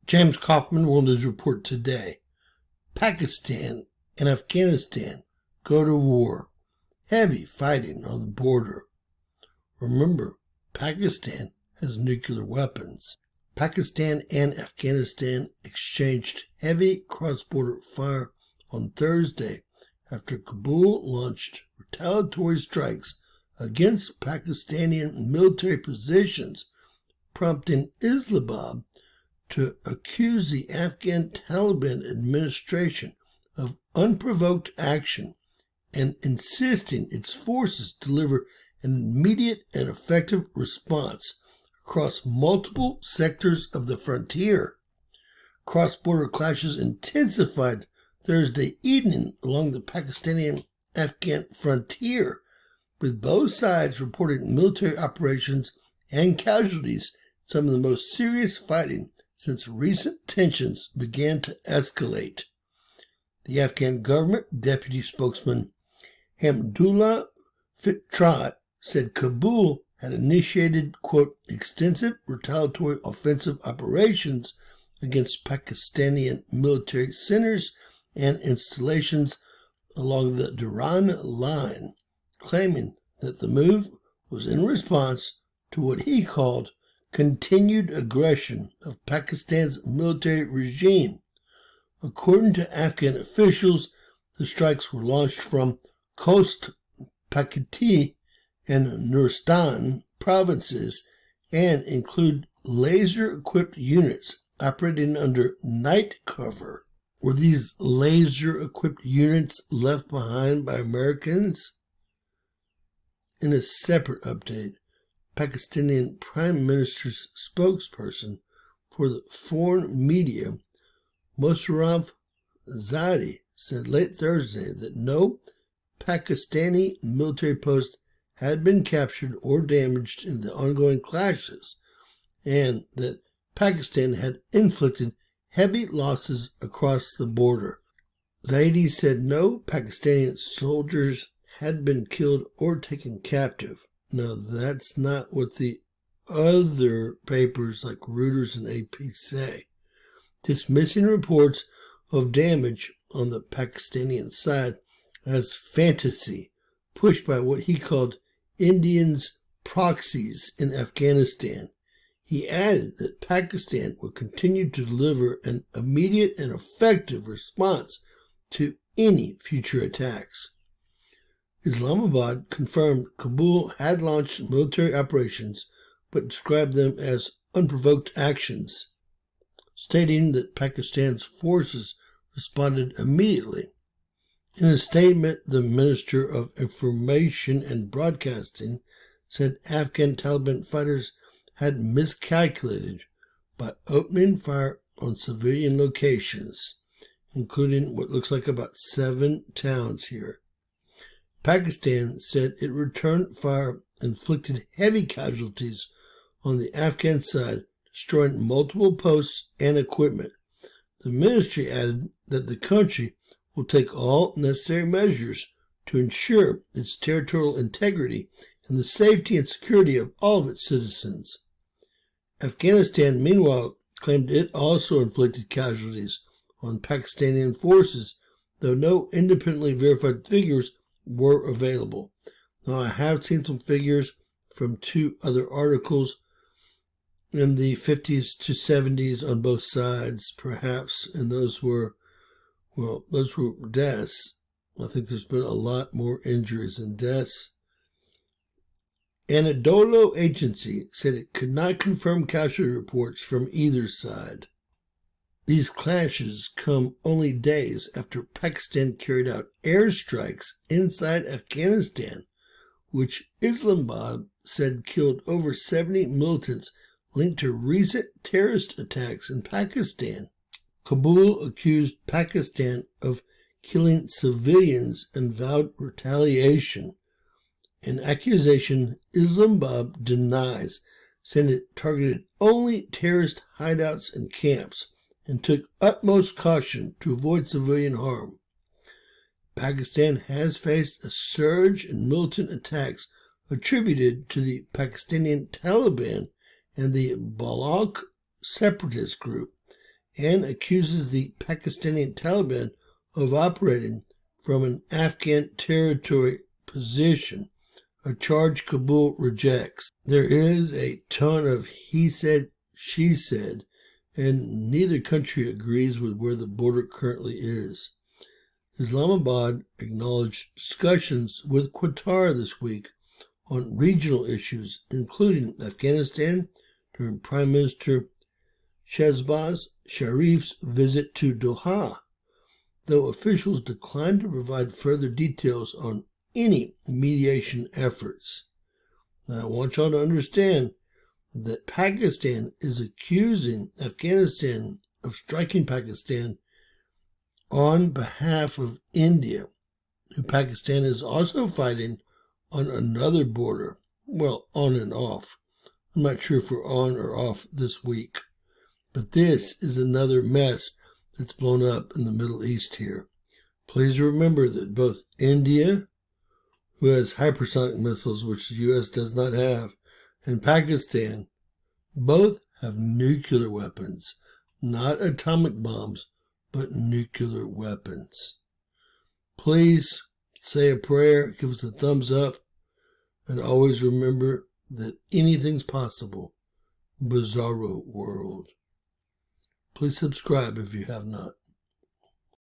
James Kaufman, World News Report today. Pakistan and Afghanistan go to war. Heavy fighting on the border. Remember, Pakistan has nuclear weapons. Pakistan and Afghanistan exchanged heavy cross-border fire on Thursday after Kabul launched retaliatory strikes against Pakistani military positions, prompting Islamabad to accuse the Afghan Taliban administration of unprovoked action and insisting its forces deliver an immediate and effective response across multiple sectors of the frontier. Cross-border clashes intensified Thursday evening along the Pakistani-Afghan frontier, with both sides reporting military operations and casualties, some of the most serious fighting since recent tensions began to escalate. The Afghan government deputy spokesman Hamdullah Fitrat said Kabul had initiated, quote, extensive retaliatory offensive operations against Pakistani military centers and installations along the Durrani line, claiming that the move was in response to what he called continued aggression of Pakistan's military regime. According to Afghan officials, the strikes were launched from Khost Paketi and Nuristan provinces and include laser-equipped units operating under night cover. Were these laser-equipped units left behind by Americans? In a separate update, Pakistani Prime Minister's spokesperson for the foreign media, Musharraf Zadi, said late Thursday that no Pakistani military post had been captured or damaged in the ongoing clashes, and that Pakistan had inflicted heavy losses across the border. Zaidi said no Pakistani soldiers had been killed or taken captive. Now, that's not what the other papers like Reuters and AP say, dismissing reports of damage on the Pakistani side as fantasy pushed by what he called Indians' proxies in Afghanistan. He added that Pakistan would continue to deliver an immediate and effective response to any future attacks. Islamabad confirmed Kabul had launched military operations, but described them as unprovoked actions, stating that Pakistan's forces responded immediately. In a statement, the Minister of Information and Broadcasting said Afghan Taliban fighters had miscalculated by opening fire on civilian locations, including what looks like about 7 towns here. Pakistan said it returned fire, inflicted heavy casualties on the Afghan side, destroying multiple posts and equipment. The ministry added that the country will take all necessary measures to ensure its territorial integrity and the safety and security of all of its citizens. Afghanistan, meanwhile, claimed it also inflicted casualties on Pakistani forces, though no independently verified figures were available. Now, I have seen some figures from 2 other articles in the 50s to 70s on both sides, perhaps, and those were deaths. I think there's been a lot more injuries than deaths. Anadolu Agency said it could not confirm casualty reports from either side. These clashes come only days after Pakistan carried out airstrikes inside Afghanistan, which Islamabad said killed over 70 militants linked to recent terrorist attacks in Pakistan. Kabul accused Pakistan of killing civilians and vowed retaliation, an accusation Islamabad denies, saying it targeted only terrorist hideouts and camps and took utmost caution to avoid civilian harm. Pakistan has faced a surge in militant attacks attributed to the Pakistani Taliban and the Baloch separatist group, and accuses the Pakistani Taliban of operating from an Afghan territory position, a charge Kabul rejects. There is a ton of he said, she said, and neither country agrees with where the border currently is. Islamabad acknowledged discussions with Qatar this week on regional issues, including Afghanistan, during Prime Minister Shehbaz Sharif's visit to Doha, though officials declined to provide further details on any mediation efforts. Now, I want y'all to understand that Pakistan is accusing Afghanistan of striking Pakistan on behalf of India, who Pakistan is also fighting on another border. Well, on and off. I'm not sure if we're on or off this week. But this is another mess that's blown up in the Middle East here. Please remember that both India, who has hypersonic missiles, which the U.S. does not have, and Pakistan, both have nuclear weapons. Not atomic bombs, but nuclear weapons. Please say a prayer, give us a thumbs up, and always remember that anything's possible. Bizarro world. Please subscribe if you have not.